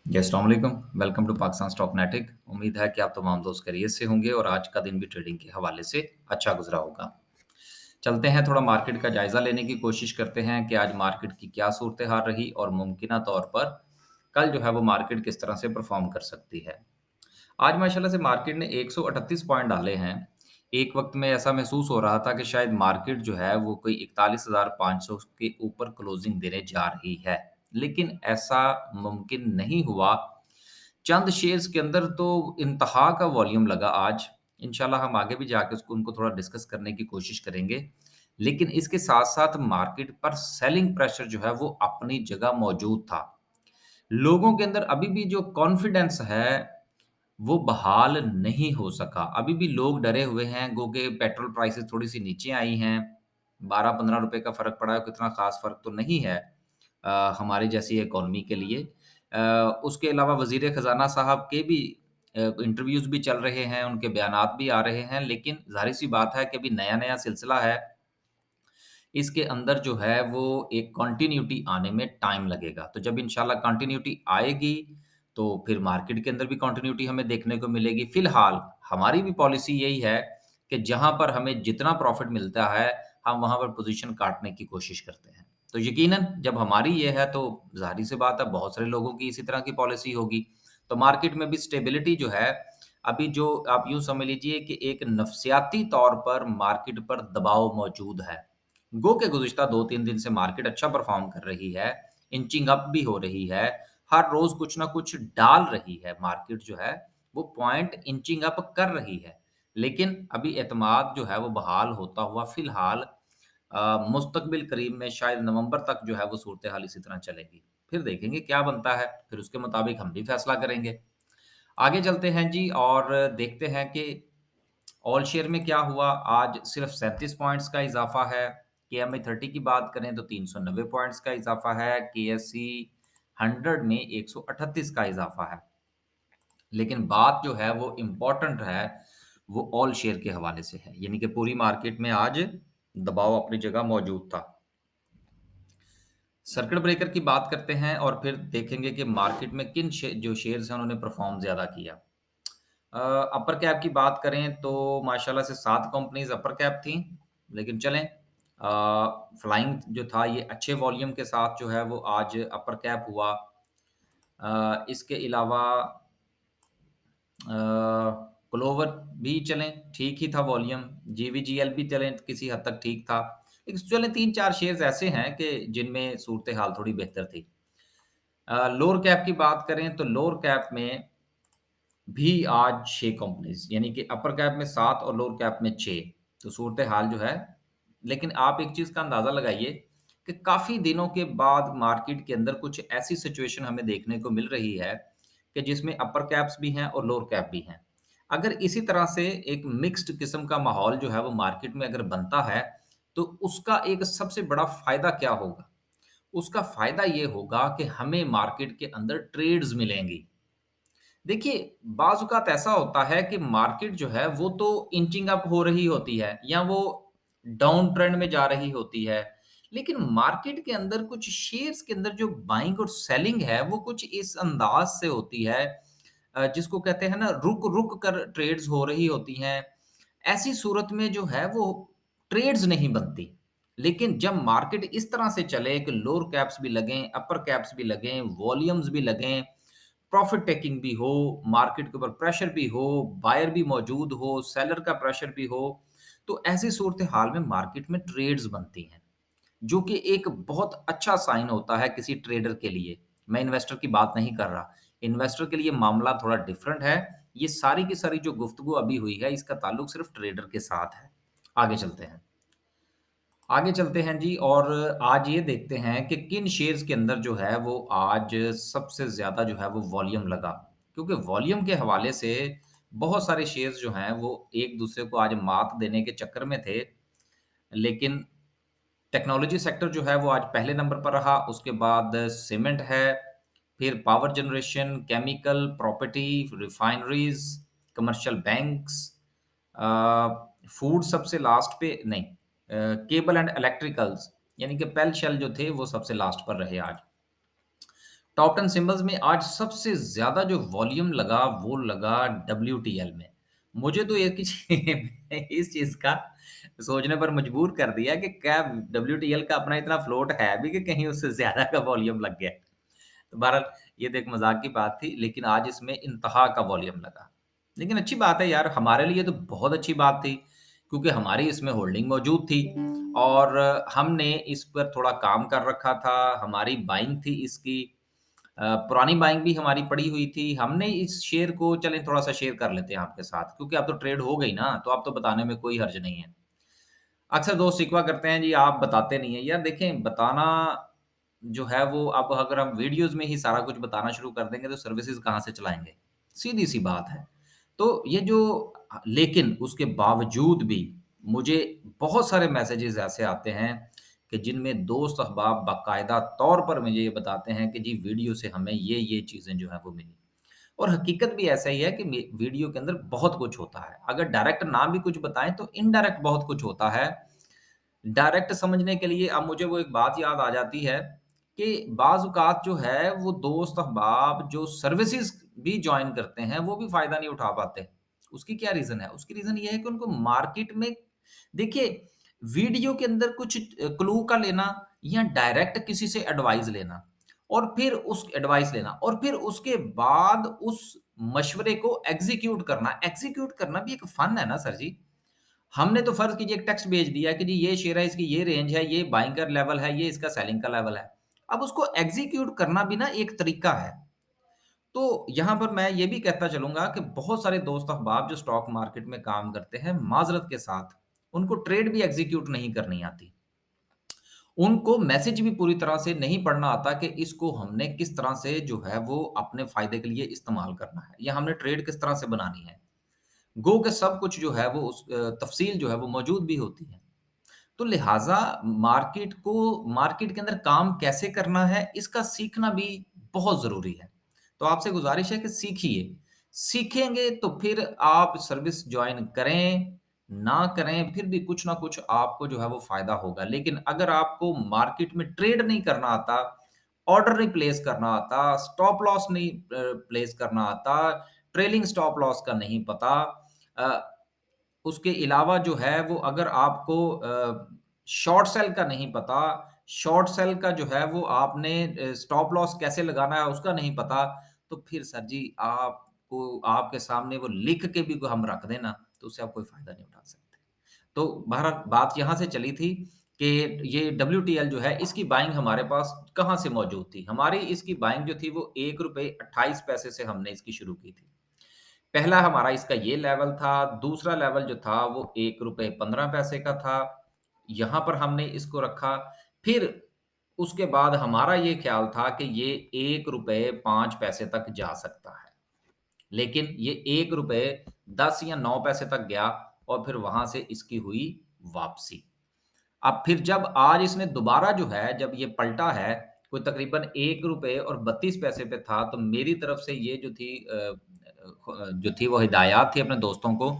जी, अस्सलाम वालेकुम। Welcome to Pakistan Stocknetic. उम्मीद है कि आप तमाम दोस्त खैरियत से होंगे और आज का दिन भी ट्रेडिंग के हवाले से अच्छा गुज़रा होगा। चलते हैं थोड़ा मार्केट का जायज़ा लेने की कोशिश करते हैं कि आज मार्केट की क्या सूरत-ए-हाल रही और मुमकिना तौर पर कल जो है वो मार्केट किस तरह से परफ़ॉर्म कर सकती है। आज माशाल्लाह से मार्केट ने 138 पॉइंट डाले हैं। एक वक़्त में ऐसा महसूस हो रहा था कि शायद मार्केट जो है वो कोई 41,500 के ऊपर क्लोज़िंग देने जा रही है। लेकिन ऐसा मुमकिन नहीं हुआ। चंद शेयर्स के अंदर तो इंतहा का वॉल्यूम लगा आज। इंशाल्लाह हम आगे भी जाके उसको उनको थोड़ा डिस्कस करने की कोशिश करेंगे। लेकिन इसके साथ-साथ मार्केट पर सेलिंग प्रेशर जो है वो अपनी जगह मौजूद था। लोगों के अंदर अभी भी जो कॉन्फिडेंस है वो बहाल नहीं हो सका। अभी भी लोग डरे हुए हैं गो के पेट्रोल प्राइसेज़ थोड़ी-सी नीचे आई हैं। 12-15 रुपए का फ़र्क पड़ा है, कितना ख़ास फ़र्क तो नहीं है हमारी जैसी इकॉनमी के लिए। उसके अलावा वज़ीर ख़ज़ाना साहब के भी इंटरव्यूज़ भी चल रहे हैं, उनके बयानात भी आ रहे हैं, लेकिन ज़ाहिर-सी बात है कि अभी नया-नया सिलसिला है। इसके अंदर जो है वो एक कंटिन्यूटी आने में टाइम लगेगा। तो जब इंशाल्लाह कंटिन्यूटी आएगी, तो फिर मार्केट के अंदर भी कंटिन्यूटी हमें देखने को मिलेगी। फ़िलहाल हमारी भी पॉलिसी यही है कि जहाँ पर हमें जितना प्रॉफ़िट मिलता है, हम वहाँ पर पोज़ीशन काटने की कोशिश करते हैं। तो यकीनन जब हमारी ये है तो ज़ाहिर-सी बात है बहुत सारे लोगों की इसी तरह की पॉलिसी होगी। तो मार्केट में भी स्टेबिलिटी जो है, अभी जो आप यूँ समझ लीजिए कि एक नफ़्सियाती तौर पर मार्केट पर दबाव मौजूद है। गो के गुज़िश्ता 2-3 दिन से मार्केट अच्छा परफ़ॉर्म कर रही है, इंचिंग अप भी हो रही है, हर रोज़ कुछ न कुछ डाल रही है मार्केट जो है, वो पॉइंट इंचिंग अप कर रही है। लेकिन अभी एतमाद जो है वो बहाल होता हुआ फ़िलहाल मुस्तक़बिल करीब में शायद नवंबर तक जो है वो सूरत-ए-हाल इसी तरह चलेगी। फिर देखेंगे क्या बनता है, फिर उसके मुताबिक हम भी फ़ैसला करेंगे। आगे चलते हैं जी और देखते हैं कि ऑल शेयर में क्या हुआ? आज सिर्फ़ 37 पॉइंट्स का इज़ाफ़ा है। केएमए 30 की बात करें तो 390 पॉइंट्स का इज़ाफ़ा है। केएसई 100 में 138 का इज़ाफ़ा है। लेकिन बात जो है वो इम्पोर्टेंट है, वो ऑल शेयर के हवाले से है। यानी कि पूरी मार्केट में आज दबाव अपनी जगह मौजूद था। सर्किट ब्रेकर की बात करते हैं और फिर देखेंगे कि मार्केट में किन जो शेयर्स हैं उन्होंने परफ़ॉर्म ज़्यादा किया। अपर कैप की बात करें तो माशाल्लाह से 7 कंपनीज़ अपर कैप थीं, लेकिन चलें फ्लाइंग जो था ये अच्छे वॉल्यूम के साथ जो है वो आज अपर कैप हुआ। इसके अलावा क्लोवर भी चलें, ठीक ही था वॉल्यूम, जीवीजीएल भी चलें किसी हद तक ठीक था। लेकिन चलें 3-4 शेयर्स ऐसे हैं कि जिनमें सूरत-ए-हाल थोड़ी बेहतर थी। लोअर कैप की बात करें तो लोअर कैप में भी आज 6 कंपनीज़ यानी कि अपर कैप में 7 और लोअर कैप में 6 तो सूरत-ए-हाल जो है लेकिन आप एक चीज़ का अंदाज़ा लगाइए कि काफ़ी दिनों के बाद मार्केट के अंदर कुछ ऐसी सिचुएशन हमें देखने को मिल रही है कि जिसमें अपर कैप्स भी हैं और लोअर कैप भी हैं। अगर इसी तरह से एक मिक्स्ड किस्म का माहौल जो है वो मार्केट में अगर बनता है, तो उसका एक सबसे बड़ा फ़ायदा क्या होगा? उसका फ़ायदा ये होगा कि हमें मार्केट के अंदर ट्रेड्स मिलेंगी। देखिए, बाज़ औक़ात ऐसा होता है कि मार्केट जो है वो तो इंचिंग अप हो रही होती है या वो डाउन ट्रेंड में जा रही होती है। लेकिन मार्केट के अंदर कुछ शेयर्स के अंदर जो बाइंग और सेलिंग है वो कुछ इस अंदाज़ से होती है जिसको कहते हैं ना रुक-रुक कर ट्रेड्स हो रही होती हैं। ऐसी सूरत में जो है वो ट्रेड्स नहीं बनती। लेकिन जब मार्केट इस तरह से चले कि लोअर कैप्स भी लगें, अपर कैप्स भी लगें, वॉल्यूम्स भी लगें, प्रॉफ़िट टेकिंग भी हो, मार्केट के ऊपर प्रेशर भी हो, बायर भी मौजूद हो, सेलर का प्रेशर भी हो, तो ऐसी सूरत-ए-हाल में मार्केट में ट्रेड्स बनती हैं, जो कि एक बहुत अच्छा साइन होता है किसी ट्रेडर के लिए। मैं इन्वेस्टर की बात नहीं कर रहा। इन्वेस्टर के लिए मामला थोड़ा डिफरेंट है। ये सारी की सारी जो गुफ्तगू अभी हुई है, इसका ताल्लुक सिर्फ़ ट्रेडर के साथ है। आगे चलते हैं। आगे चलते हैं जी और आज ये देखते हैं कि किन शेयर्स के अंदर जो है वो आज सबसे ज़्यादा जो है वो वॉल्यूम लगा। क्योंकि वॉल्यूम के हवाले से बहुत सारे शेयर्स जो हैं वो एक-दूसरे को आज मात देने के चक्कर में थे। लेकिन टेक्नोलॉजी सेक्टर जो है वो आज पहले नंबर पर रहा, उसके बाद सीमेंट है, फिर power generation, chemical, property, refineries, commercial banks food सबसे लास्ट पे नहीं केबल एंड इलेक्ट्रिकल्स यानी कि पेल शेल जो थे वो सबसे लास्ट पर रहे आज। टॉप 10 सिंबल्स में आज सबसे ज़्यादा जो वॉल्यूम लगा, वो लगा डब्ल्यूटीएल में। मुझे तो ये किसी इस चीज़ का सोचने पर मजबूर कर दिया कि क्या डब्ल्यूटीएल का अपना इतना फ्लोट है भी कि कहीं उससे ज़्यादा का वॉल्यूम लग गया। तो बहरहाल ये तो एक मज़ाक की बात थी, लेकिन आज इसमें इंतहा का वॉल्यूम लगा। लेकिन अच्छी बात है यार, हमारे लिए तो बहुत अच्छी बात थी, क्योंकि हमारी इसमें होल्डिंग मौजूद थी और हमने इस पर थोड़ा काम कर रखा था, हमारी बाइंग थी इसकी। पुरानी बाइंग भी हमारी पड़ी हुई थी। हमने इस शेयर को चलें थोड़ा-सा शेयर कर लेते हैं आपके साथ, क्योंकि अब तो ट्रेड हो गई ना, तो अब तो बताने में कोई हर्ज नहीं है। अक्सर दोस्त शिकवा करते हैं जी आप बताते नहीं हैं। यार देखें बताना जो है वो अब अगर हम वीडियोज़ में ही सारा कुछ बताना शुरू कर देंगे तो सर्विसेज़ कहाँ से चलाएँगे? सीधी-सी बात है। तो ये जो लेकिन उसके बावजूद भी मुझे बहुत सारे मैसेजेज़ ऐसे आते हैं कि जिनमें दोस्त अहबाब बाकायदा तौर पर मुझे ये बताते हैं कि जी वीडियो से हमें ये चीज़ें जो हैं वो मिली। और हकीकत भी ऐसा ही है कि वीडियो के अंदर बहुत कुछ होता है। अगर डायरेक्ट ना भी कुछ बताएँ तो इनडायरेक्ट बहुत कुछ होता है। डायरेक्ट समझने के लिए अब मुझे वो एक बात याद आ जाती है कि बाज़ औक़ात जो है वो दोस्त अहबाब जो सर्विसेज़ भी जॉइन करते हैं, वो भी फ़ायदा नहीं उठा पाते। उसकी क्या रीज़न है? उसकी रीज़न ये है कि उनको मार्केट में देखिए वीडियो के अंदर कुछ क्लू का लेना या डायरेक्ट किसी से एडवाइस लेना और फिर उस एडवाइस लेना और फिर उसके बाद उस मशवरे को एग्ज़ीक्यूट करना। एग्ज़ीक्यूट करना भी एक फ़न है ना सर जी। हमने तो फ़र्ज़ कीजिए एक टेक्स्ट भेज दिया कि जी ये शेयर है, इसकी ये रेंज है, ये बाइंग का लेवल है, ये इसका सेलिंग का लेवल है। अब उसको एग्ज़ीक्यूट करना भी ना एक तरीका है। तो यहाँ पर मैं ये भी कहता चलूँगा कि बहुत सारे दोस्त अहबाब जो स्टॉक मार्केट में काम करते हैं, माज़रत के साथ, उनको ट्रेड भी एग्ज़ीक्यूट नहीं करनी आती। उनको मैसेज भी पूरी तरह से नहीं पढ़ना आता कि इसको हमने किस तरह से जो है वो अपने फ़ायदे के लिए इस्तेमाल करना है या हमने ट्रेड किस तरह से बनानी है। गो के सब कुछ जो है वो उस तफ़सील जो है वो मौजूद भी होती है। तो लिहाज़ा मार्केट के अंदर काम कैसे करना है, इसका सीखना भी बहुत ज़रूरी है। तो आपसे गुज़ारिश है कि सीखिए। सीखेंगे तो फिर आप सर्विस जॉइन करें, ना करें, फिर भी कुछ ना कुछ आपको जो है वो फ़ायदा होगा। लेकिन अगर आपको मार्केट में ट्रेड नहीं करना आता, ऑर्डर नहीं प्लेस करना आता, स्टॉप लॉस नहीं प्लेस करना आता, ट्रेलिंग स्टॉप लॉस का नहीं पता, अ, उसके अलावा जो है वो अगर आपको शॉर्ट सेल का नहीं पता, शॉर्ट सेल का जो है वो आपने स्टॉप लॉस कैसे लगाना है उसका नहीं पता, तो फिर सर जी आपको आपके सामने वो लिख के भी हम रख दें ना, तो उससे आप कोई फ़ायदा नहीं उठा सकते। तो बहरहाल बात यहाँ से चली थी कि ये डब्ल्यूटीएल जो है इसकी बाइंग हमारे पास कहाँ से मौजूद थी? हमारी इसकी बाइंग जो थी वो ₹1.28 से हमने इसकी शुरू की थी। पहला हमारा इसका ये लेवल था, दूसरा लेवल जो था वो ₹1.15 का था। यहाँ पर हमने इसको रखा। फिर उसके बाद हमारा ये ख़्याल था कि ये ₹1.05 तक जा सकता है। लेकिन ये ₹1.10 या 9 पैसे तक गया और फिर वहाँ से इसकी हुई वापसी। अब फिर जब आज इसने दोबारा जो है, जब ये पलटा है, कोई तकरीबन ₹1.32 पे था, तो मेरी तरफ से ये जो थी वो हिदायत थी अपने दोस्तों को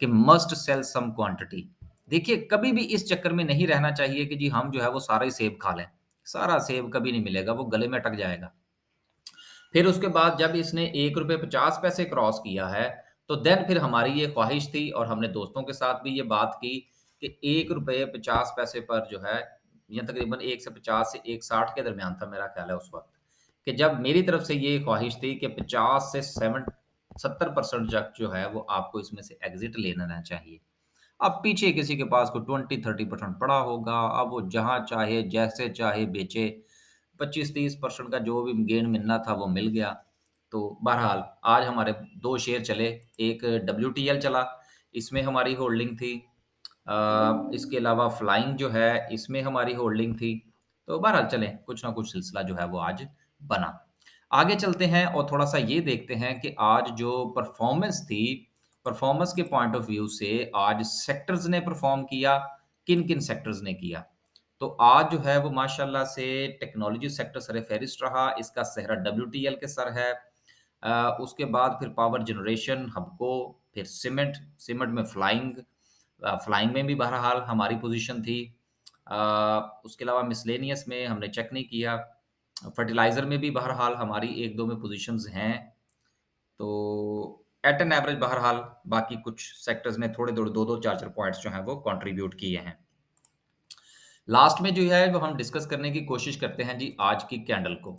कि मस्ट सेल सम क्वांटिटी। देखिए, कभी भी इस चक्कर में नहीं रहना चाहिए कि जी हम जो है वो सारा ही सेब खा लें। सारा सेब कभी नहीं मिलेगा, वो गले में अटक जाएगा। फिर उसके बाद जब इसने ₹1.50 क्रॉस किया है, तो देन फिर हमारी ये ख़्वाहिश थी और हमने दोस्तों के साथ भी ये बात की कि ₹1.50 पर जो है, या तकरीबन 1 से 50 से 1.60 के दरमियान था मेरा ख़्याल है उस वक़्त, कि जब मेरी तरफ से ये ख़्वाहिश थी कि 50 से 70% तक जो है वो आपको इसमें से एग्ज़िट ले लेना चाहिए। अब पीछे किसी के पास कोई 20-30% पड़ा होगा, अब वो जहाँ चाहे, जैसे चाहे बेचे, 25-30% का जो भी गेन मिलना था वो मिल गया। तो बहरहाल आज हमारे 2 शेयर चले, एक डब्ल्यूटीएल चला, इसमें हमारी होल्डिंग थी। इसके अलावा फ्लाइंग जो है, इसमें हमारी होल्डिंग थी। तो बहरहाल चलें, कुछ ना कुछ सिलसिला जो है वो आज बना। आगे चलते हैं और थोड़ा-सा ये देखते हैं कि आज जो परफ़ॉर्मेंस थी, परफ़ॉर्मेंस के पॉइंट ऑफ व्यू से आज सेक्टर्स ने परफ़ॉर्म किया, किन-किन सेक्टर्स ने किया। तो आज जो है वो माशाल्लाह से टेक्नोलॉजी सेक्टर सर-ए-फ़हरिस्त रहा, इसका सेहरा डब्ल्यूटीएल के सर है। उसके बाद फिर पावर जनरेशन, हबको, फिर सीमेंट में फ्लाइंग में भी बहरहाल हमारी पोज़ीशन थी। उसके अलावा मिसलेनियस में हमने चेक नहीं किया। फर्टिलाइज़र में भी बहरहाल हमारी 1-2 में पोज़ीशंस हैं, तो एट एन एवरेज बहरहाल बाकी कुछ सेक्टर्स ने थोड़े-थोड़े 2-2 4-4 पॉइंट्स जो हैं वो कंट्रीब्यूट किए हैं। लास्ट में जो है वो हम डिस्कस करने की कोशिश करते हैं जी आज की कैंडल को।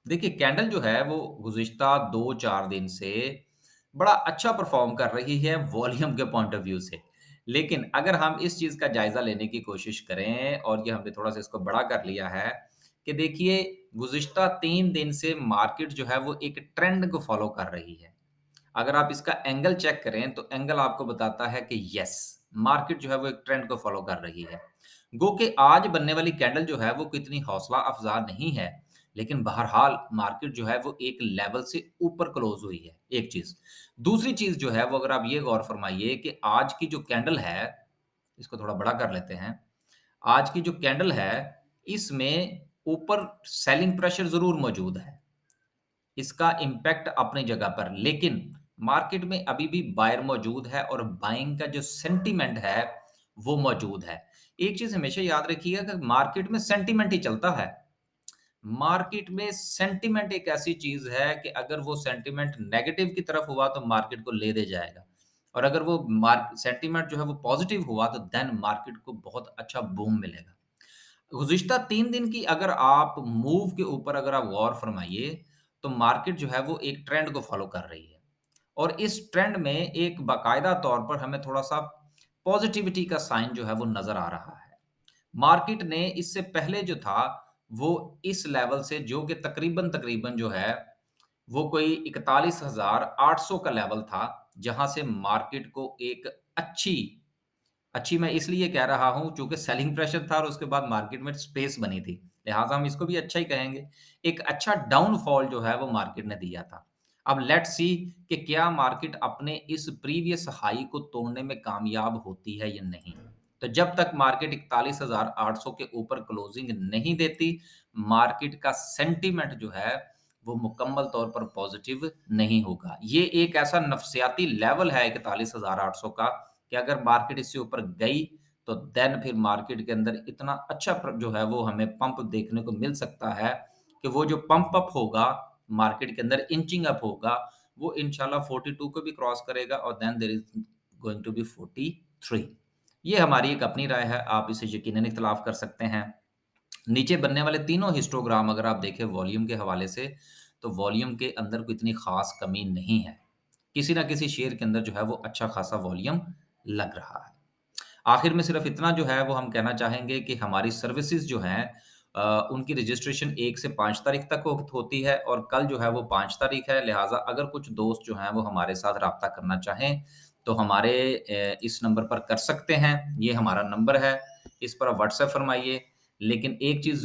देखिए कैंडल जो है वो गुज़िश्ता 2-4 दिन से बड़ा अच्छा परफ़ॉर्म कर रही है वॉल्यूम के पॉइंट ऑफ व्यू से। लेकिन अगर हम इस चीज़ का जायज़ा लेने की कोशिश करें और ये हमने थोड़ा-सा इसको बड़ा कर लिया है कि देखिए गुज़िश्ता 3 दिन से मार्केट जो है वो एक ट्रेंड को फ़ॉलो कर रही है। अगर आप इसका एंगल चेक करें तो एंगल आपको बताता है कि यस मार्केट जो है वो एक ट्रेंड को फॉलो कर रही है। गो कि आज बनने वाली कैंडल जो है वो कितनी हौसला अफ़ज़ा नहीं है, लेकिन बहरहाल मार्केट जो है वो एक लेवल से ऊपर क्लोज़ हुई है, एक चीज़। दूसरी चीज़ जो है वो अगर आप ये गौर फरमाइए कि आज की जो कैंडल है, इसको थोड़ा बड़ा कर लेते हैं। आज की जो कैंडल है, इसमें ऊपर सेलिंग प्रेशर ज़रूर मौजूद है। इसका इम्पैक्ट अपनी जगह पर, लेकिन मार्केट में अभी भी बायर मौजूद है और बाइंग का जो सेंटीमेंट है, वो मौजूद है। एक चीज़ हमेशा याद रखिएगा कि मार्केट में सेंटीमेंट ही चलता है। मार्केट में सेंटीमेंट एक ऐसी चीज़ है कि अगर वो सेंटीमेंट नेगेटिव की तरफ हुआ तो मार्केट को ले दे जाएगा और अगर वो मार्क सेंटीमेंट जो है वो पॉजिटिव हुआ तो देन मार्केट को बहुत अच्छा बूम मिलेगा। गुज़िश्ता 3 दिन की अगर आप मूव के ऊपर अगर आप गौर फरमाइए, तो मार्केट जो है वो एक ट्रेंड को फ़ॉलो कर रही है और इस ट्रेंड में एक बाकायदा तौर पर हमें थोड़ा-सा पॉज़िटिविटी का साइन जो है वो नज़र आ रहा है। मार्केट ने इससे पहले जो था, वो इस लेवल से जो कि तकरीबन-तकरीबन जो है, वो कोई 41,800 का लेवल था, जहाँ से मार्केट को एक अच्छी अच्छी मैं इसलिए कह रहा हूँ चूँकि सेलिंग प्रेशर था और उसके बाद मार्केट में स्पेस बनी थी। लिहाज़ा हम इसको भी अच्छा ही कहेंगे। एक अच्छा डाउनफॉल जो है वो मार्केट ने दिया था। अब लेट्स सी कि क्या मार्केट अपने इस प्रीवियस हाई को तोड़ने में कामयाब होती है या नहीं। तो जब तक मार्केट 41,800 के ऊपर क्लोजिंग नहीं देती, मार्केट का सेंटीमेंट जो है वो मुकम्मल तौर पर पॉज़िटिव नहीं होगा। ये एक ऐसा नफ्सियाती लेवल है 41,800 का कि अगर मार्केट इससे ऊपर गई तो देन फिर मार्केट के अंदर इतना अच्छा जो है वो हमें पंप देखने को मिल सकता है कि वो जो पंप अप होगा मार्केट के अंदर इंचिंग अप होगा वो इंशाल्लाह 42 को भी क्रॉस करेगा और then there is going to be 43। ये हमारी एक अपनी राय है, आप इसे यकीनन इख्तिलाफ कर सकते हैं। नीचे बनने वाले तीनों हिस्टोग्राम अगर आप देखें वॉल्यूम के हवाले से, तो वॉल्यूम के अंदर कोई इतनी ख़ास कमी नहीं है। किसी न किसी शेयर के अंदर जो है वो अच्छा खासा वॉल्यूम लग रहा है। आखिर में सिर्फ़ इतना जो है वो हम कहना चाहेंगे कि हमारी सर्विसेज़ जो हैं उनकी रजिस्ट्रेशन 1 से 5 तारीख तक होती है और कल जो है वो 5 तारीख है। लिहाज़ा अगर कुछ दोस्त जो हैं वो हमारे साथ राब्ता करना चाहें, तो हमारे इस नंबर पर कर सकते हैं। ये हमारा नंबर है, इस पर आप व्हाट्सएप फ़रमाइए। लेकिन एक चीज़